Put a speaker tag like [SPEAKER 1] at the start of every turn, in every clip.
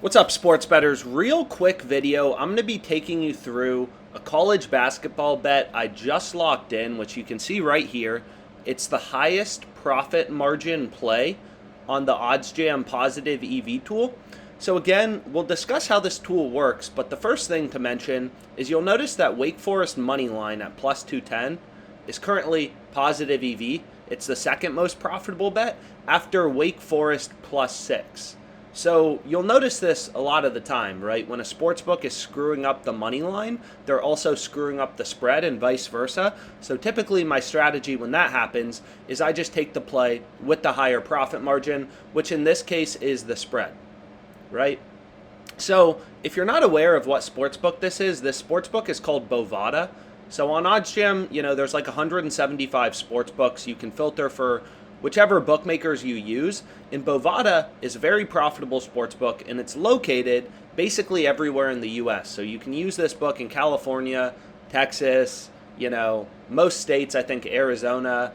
[SPEAKER 1] What's up, sports bettors? Real quick video. I'm going to be taking you through a college basketball bet I just locked in, which you can see right here. It's the highest profit margin play on the OddsJam Positive EV tool. So again, we'll discuss how this tool works, but the first thing to mention is you'll notice that Wake Forest money line at plus 210 is currently positive EV. It's the second most profitable bet after Wake Forest plus 6. So you'll notice this a lot of the time, right? When a sportsbook is screwing up the money line, they're also screwing up the spread and vice versa. So typically my strategy when that happens is I just take the play with the higher profit margin, which in this case is the spread, right? So if you're not aware of what sportsbook this sportsbook is called Bovada. So on OddsJam, there's like 175 sportsbooks. You can filter for whichever bookmakers you use. And Bovada is a very profitable sportsbook, and it's located basically everywhere in the U.S. So you can use this book in California, Texas, most states, I think Arizona,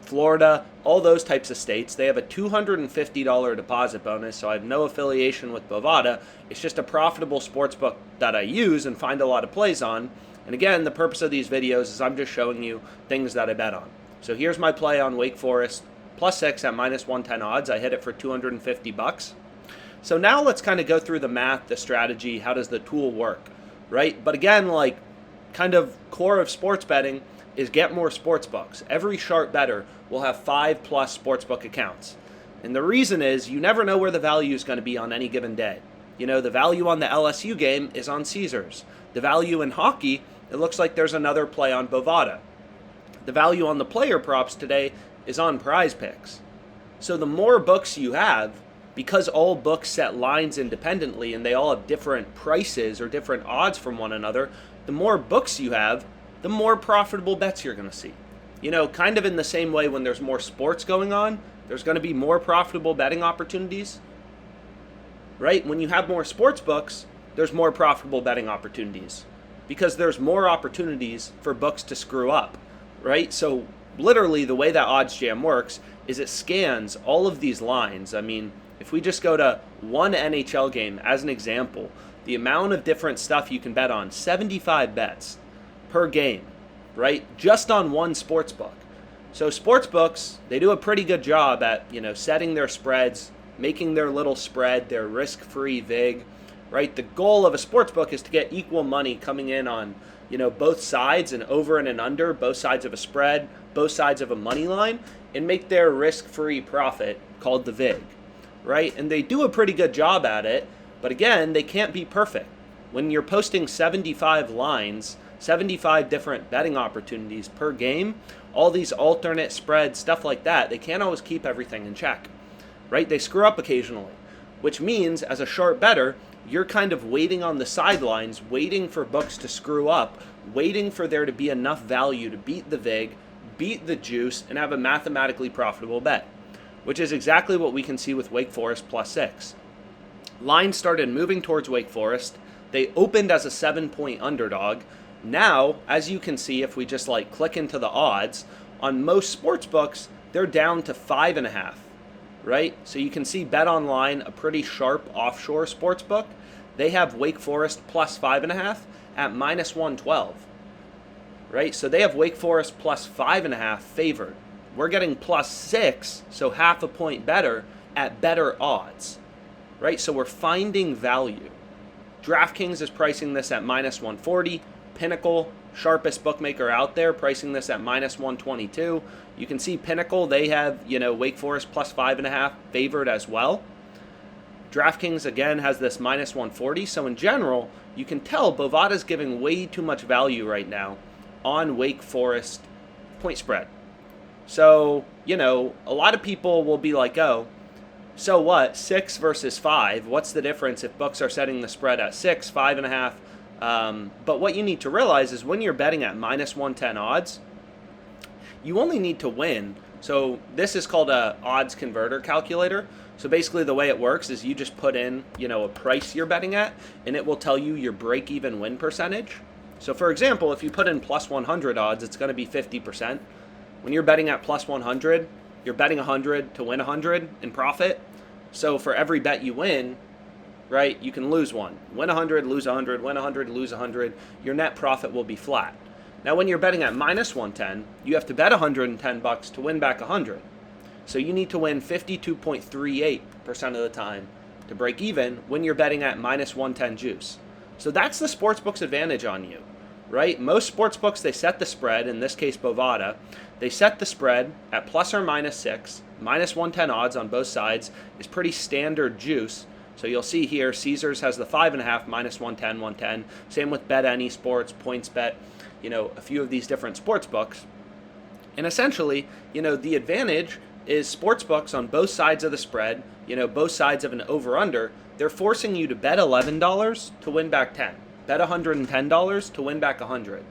[SPEAKER 1] Florida, all those types of states. They have a $250 deposit bonus, so I have no affiliation with Bovada. It's just a profitable sportsbook that I use and find a lot of plays on. And again, the purpose of these videos is I'm just showing you things that I bet on. So here's my play on Wake Forest, plus 6 at minus 110 odds. I hit it for $250. So now let's kind of go through the math, the strategy, how does the tool work, right? But again, kind of core of sports betting is get more sports books. Every sharp bettor will have 5+ sportsbook accounts. And the reason is you never know where the value is going to be on any given day. The value on the LSU game is on Caesars. The value in hockey, it looks like there's another play on Bovada. The value on the player props today is on Prize Picks. So the more books you have, because all books set lines independently and they all have different prices or different odds from one another, the more books you have, the more profitable bets you're going to see. Kind of in the same way when there's more sports going on, there's going to be more profitable betting opportunities, right? When you have more sports books, there's more profitable betting opportunities because there's more opportunities for books to screw up. Right? So literally the way that OddsJam works is it scans all of these lines. I mean, if we just go to one NHL game as an example, the amount of different stuff you can bet on, 75 bets per game, right? Just on one sports book. So sports books, they do a pretty good job at, setting their spreads, making their little spread, their risk-free vig, right? The goal of a sports book is to get equal money coming in on both sides, and over and an under, both sides of a spread, both sides of a money line, and make their risk-free profit called the VIG, right? And they do a pretty good job at it, but again, they can't be perfect. When you're posting 75 lines, 75 different betting opportunities per game, all these alternate spreads, stuff like that, they can't always keep everything in check, right? They screw up occasionally, which means as a sharp bettor, you're kind of waiting on the sidelines, waiting for books to screw up, waiting for there to be enough value to beat the VIG, beat the juice, and have a mathematically profitable bet, which is exactly what we can see with Wake Forest plus 6. Line started moving towards Wake Forest. They opened as a 7-point underdog. Now, as you can see, if we just click into the odds, on most sports books, they're down to 5.5. Right? So you can see Bet Online, a pretty sharp offshore sports book. They have Wake Forest plus 5.5 at minus 112. Right? So they have Wake Forest plus 5.5 favored. We're getting plus 6, so half a point better at better odds. Right? So we're finding value. DraftKings is pricing this at minus 140. Pinnacle, sharpest bookmaker out there, pricing this at minus 122. You can see Pinnacle, they have, Wake Forest plus 5.5 favored as well. DraftKings, again, has this minus 140. So in general, you can tell Bovada's giving way too much value right now on Wake Forest point spread. So, a lot of people will be like, oh, so what? 6 versus 5. What's the difference if books are setting the spread at 6, 5.5? But what you need to realize is when you're betting at minus 110 odds, you only need to win. So this is called a odds converter calculator. So basically the way it works is you just put in, a price you're betting at, and it will tell you your break-even win percentage. So for example, if you put in plus 100 odds, it's going to be 50%. When you're betting at plus 100, you're betting 100 to win 100 in profit. So for every bet you win, right? You can lose one. Win 100, lose 100, win 100, lose 100. Your net profit will be flat. Now, when you're betting at minus 110, you have to bet $110 to win back 100. So you need to win 52.38% of the time to break even when you're betting at minus 110 juice. So that's the sportsbook's advantage on you, right? Most sportsbooks, they set the spread, in this case Bovada, they set the spread at plus or minus 6, minus 110 odds on both sides is pretty standard juice. So you'll see here, Caesars has the 5.5, minus 110, 110. Same with Bet Any Sports, PointsBet, a few of these different sports books. And essentially, the advantage is sports books on both sides of the spread, both sides of an over-under, they're forcing you to bet $11 to win back 10. Bet $110 to win back 100.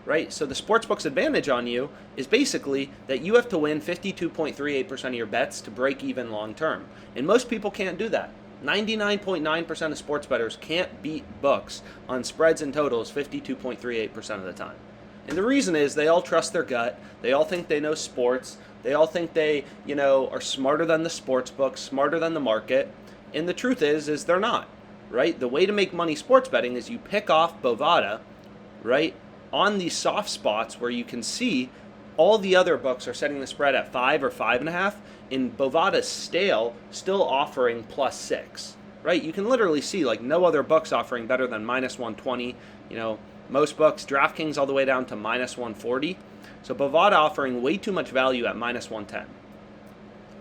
[SPEAKER 1] Right? So the sportsbook's advantage on you is basically that you have to win 52.38% of your bets to break even long term. And most people can't do that. 99.9% of sports bettors can't beat books on spreads and totals 52.38% of the time. And the reason is they all trust their gut. They all think they know sports. They all think they, are smarter than the sports book, smarter than the market. And the truth is they're not, right? The way to make money sports betting is you pick off Bovada, right, on these soft spots where you can see all the other books are setting the spread at 5 or 5.5, and Bovada's still offering plus 6, right? You can literally see like no other book's offering better than minus 120, most books, DraftKings all the way down to minus 140. So Bovada offering way too much value at minus 110.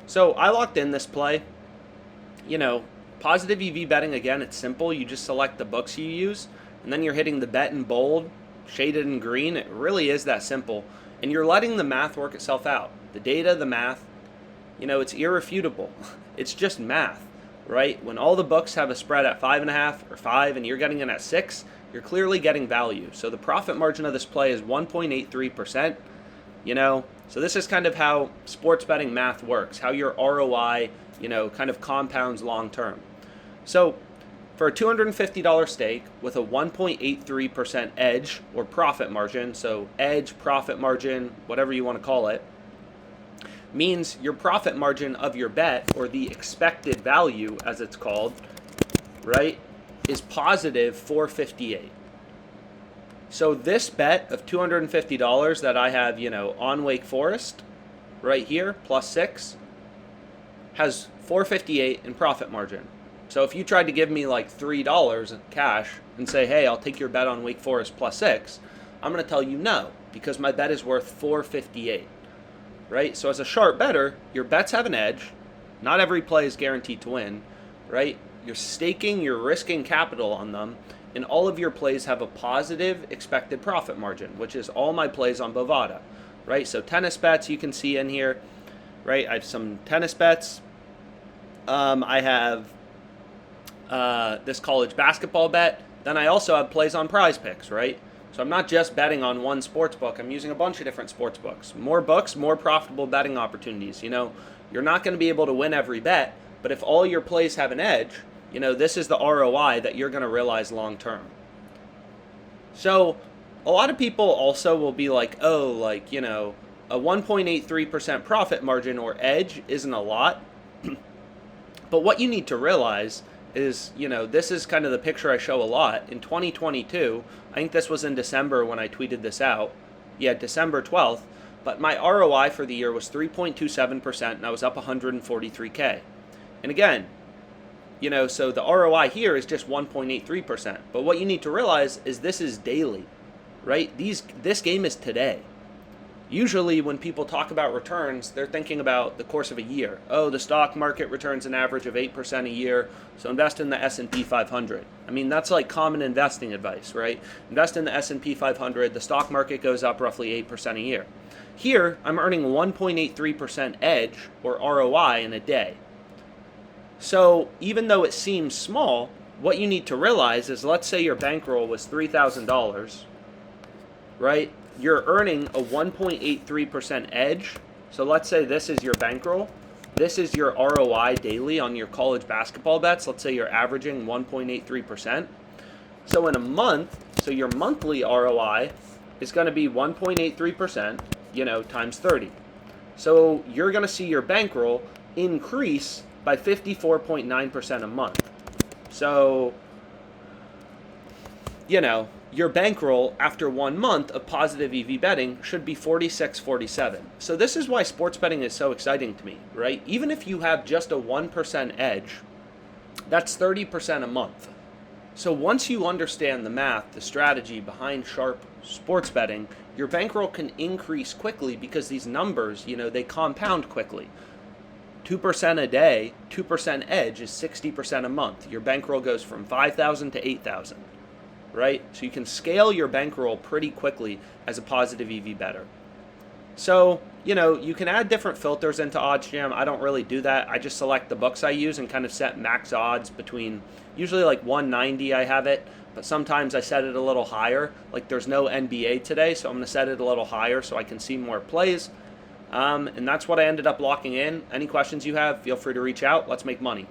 [SPEAKER 1] So I locked in this play. Positive EV betting, again, it's simple. You just select the books you use, and then you're hitting the bet in bold, shaded in green. It really is that simple. And you're letting the math work itself out. The data, the math, it's irrefutable. It's just math, right? When all the books have a spread at 5.5 or 5 and you're getting in at 6, you're clearly getting value. So the profit margin of this play is 1.83%, So this is kind of how sports betting math works, how your ROI, kind of compounds long term. So for a $250 stake with a 1.83% edge or profit margin, so edge, profit margin, whatever you want to call it, means your profit margin of your bet, or the expected value as it's called, right, is positive 458. So this bet of $250 that I have, on Wake Forest, right here, plus 6, has 458 in profit margin. So if you tried to give me like $3 in cash and say, hey, I'll take your bet on Wake Forest plus 6, I'm going to tell you no, because my bet is worth 458, right? So as a sharp bettor, your bets have an edge. Not every play is guaranteed to win, right? You're staking, you're risking capital on them, and all of your plays have a positive expected profit margin, which is all my plays on Bovada, right? So tennis bets you can see in here, right? I have some tennis bets. I have this college basketball bet. Then I also have plays on Prize Picks, right? So I'm not just betting on one sports book. I'm using a bunch of different sports books. More books, more profitable betting opportunities. You're not going to be able to win every bet, but if all your plays have an edge, this is the ROI that you're going to realize long term. So a lot of people also will be like, a 1.83% profit margin or edge isn't a lot. But what you need to realize is, this is kind of the picture I show a lot. In 2022, I think this was in December when I tweeted this out. Yeah, December 12th. But my ROI for the year was 3.27%, and I was up 143K. And again, so the ROI here is just 1.83%. But what you need to realize is this is daily, right? This game is today. Usually when people talk about returns, they're thinking about the course of a year. Oh, the stock market returns an average of 8% a year, so invest in the S&P 500. I mean, that's like common investing advice, right? Invest in the S&P 500, the stock market goes up roughly 8% a year. Here, I'm earning 1.83% edge, or ROI, in a day. So even though it seems small, what you need to realize is, let's say your bankroll was $3,000, right? You're earning a 1.83% edge. So let's say this is your bankroll. This is your ROI daily on your college basketball bets. Let's say you're averaging 1.83%. So in a month, so your monthly ROI is going to be 1.83%, times 30. So you're going to see your bankroll increase by 54.9% a month. So, your bankroll after 1 month of positive EV betting should be 46, 47. So this is why sports betting is so exciting to me, right? Even if you have just a 1% edge, that's 30% a month. So once you understand the math, the strategy behind sharp sports betting, your bankroll can increase quickly because these numbers, they compound quickly. 2% a day, 2% edge is 60% a month. Your bankroll goes from 5,000 to 8,000, right? So you can scale your bankroll pretty quickly as a positive EV bettor. So, you can add different filters into OddsJam. I don't really do that. I just select the books I use and kind of set max odds between, usually like 190 I have it, but sometimes I set it a little higher. Like there's no NBA today, so I'm going to set it a little higher so I can see more plays. And that's what I ended up locking in. Any questions you have, feel free to reach out. Let's make money.